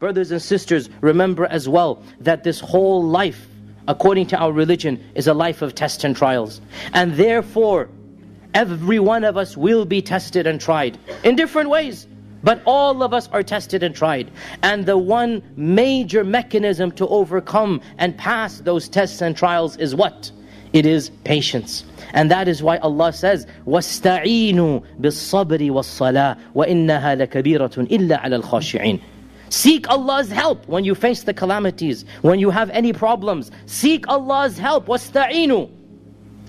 brothers and sisters, remember as well that this whole life, according to our religion, is a life of tests and trials. And therefore, every one of us will be tested and tried in different ways. But all of us are tested and tried. And the one major mechanism to overcome and pass those tests and trials is what? It is patience. And that is why Allah says, وَاسْتَعِينُوا بِالصَّبْرِ وَالصَّلَاةِ وَإِنَّهَا لَكَبِيرَةٌ إِلَّا عَلَى الْخَاشِعِينَ. Seek Allah's help when you face the calamities, when you have any problems. Seek Allah's help. وَاسْتَعِينُوا.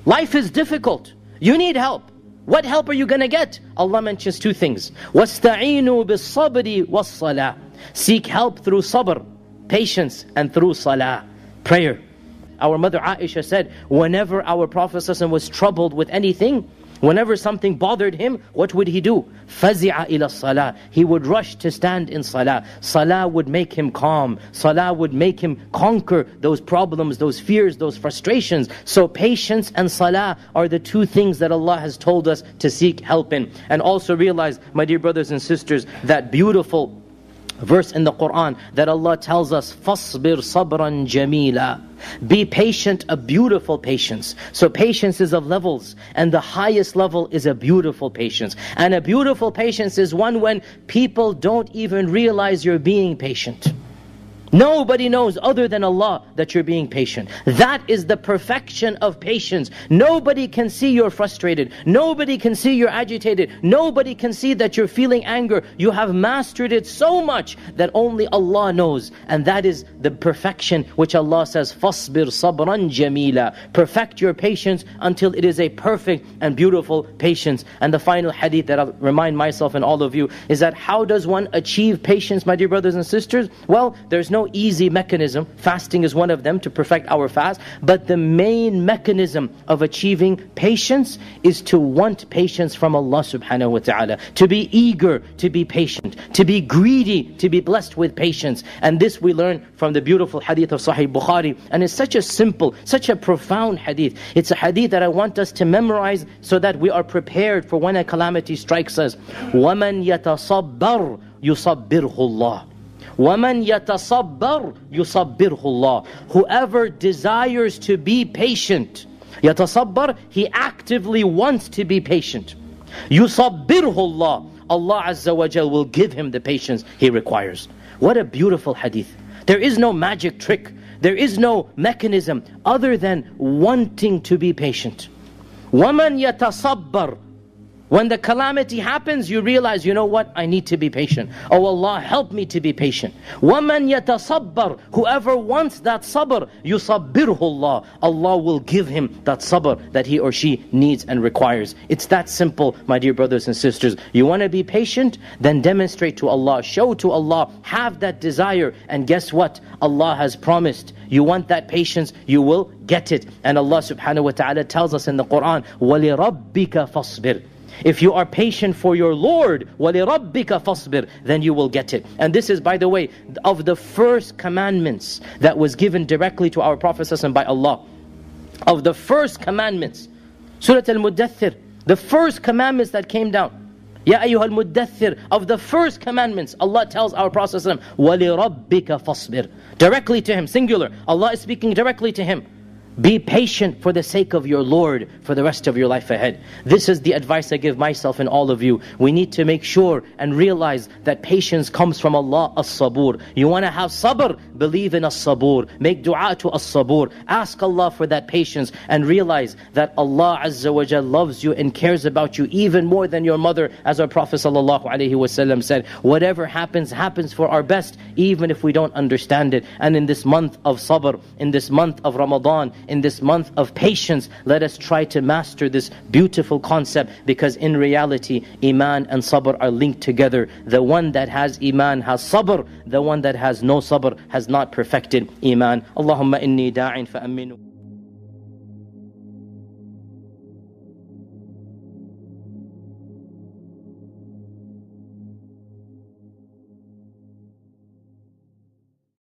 Life is difficult. You need help. What help are you going to get? Allah mentions two things. وَاسْتَعِينُوا بِالصَّبْرِ وَالصَّلَاةِ. Seek help through sabr, patience, and through salah, prayer. Our mother Aisha said, whenever our Prophet ﷺ was troubled with anything, whenever something bothered him, what would he do? فَزِعَ إِلَى الصَّلَاةِ. He would rush to stand in salah. Salah would make him calm. Salah would make him conquer those problems, those fears, those frustrations. So patience and salah are the two things that Allah has told us to seek help in. And also realize, my dear brothers and sisters, that beautiful verse in the Quran that Allah tells us, فَاصْبِرْ صَبْرًا جَمِيلًا. Be patient, a beautiful patience. So patience is of levels, and the highest level is a beautiful patience. And a beautiful patience is one when people don't even realize you're being patient. Nobody knows other than Allah that you're being patient. That is the perfection of patience. Nobody can see you're frustrated. Nobody can see you're agitated. Nobody can see that you're feeling anger. You have mastered it so much that only Allah knows. And that is the perfection which Allah says, فَاصْبِرْ صَبْرًا جَمِيلًا. Perfect your patience until it is a perfect and beautiful patience. And the final hadith that I'll remind myself and all of you is that how does one achieve patience, my dear brothers and sisters? Well, there's no easy mechanism. Fasting is one of them to perfect our fast. But the main mechanism of achieving patience is to want patience from Allah subhanahu wa ta'ala. To be eager to be patient. To be greedy to be blessed with patience. And this we learn from the beautiful hadith of Sahih Bukhari. And it's such a simple, such a profound hadith. It's a hadith that I want us to memorize so that we are prepared for when a calamity strikes us. وَمَنْ يَتَصَبَّرْ يُصَبِّرْهُ اللَّهُ. وَمَنْ يَتَصَبَّرْ يُصَبِّرْهُ اللَّهُ. Whoever desires to be patient, يَتَصَبَّرْ, he actively wants to be patient. يُصَبِّرْهُ اللَّهُ. Allah Azza wa Jal will give him the patience he requires. What a beautiful hadith. There is no magic trick. There is no mechanism other than wanting to be patient. وَمَنْ يَتَصَبَّرْ. When the calamity happens, you realize, you know what? I need to be patient. Oh Allah, help me to be patient. وَمَنْ يَتَصَبَّرْ. Whoever wants that sabr, يُصَبِّرْهُ اللَّهُ. Allah will give him that sabr that he or she needs and requires. It's that simple, my dear brothers and sisters. You want to be patient? Then demonstrate to Allah, show to Allah, have that desire. And guess what? Allah has promised. You want that patience, you will get it. And Allah subhanahu wa ta'ala tells us in the Quran, وَلِرَبِّكَ فَاصْبِرْ. If you are patient for your Lord, وَلِرَبِّكَ فَاصْبِرْ, then you will get it. And this is, by the way, of the first commandments that was given directly to our Prophet ﷺ by Allah. Of the first commandments, Surah Al-Muddathir, the first commandments that came down. Ya ayyuhal muddathir, of the first commandments, Allah tells our Prophet ﷺ, وَلِرَبِّكَ فَاصْبِرْ. Directly to him, singular. Allah is speaking directly to him. Be patient for the sake of your Lord for the rest of your life ahead. This is the advice I give myself and all of you. We need to make sure and realize that patience comes from Allah, as-sabur. You want to have sabr? Believe in as-sabur. Make dua to as-sabur. Ask Allah for that patience and realize that Allah Azza wa Jal loves you and cares about you even more than your mother. As our Prophet ﷺ said, whatever happens, happens for our best, even if we don't understand it. And in this month of sabr, in this month of Ramadan, in this month of patience, let us try to master this beautiful concept, because in reality, Iman and Sabr are linked together. The one that has Iman has Sabr. The one that has no Sabr has not perfected Iman. Allahumma inni da'in fa'aminu.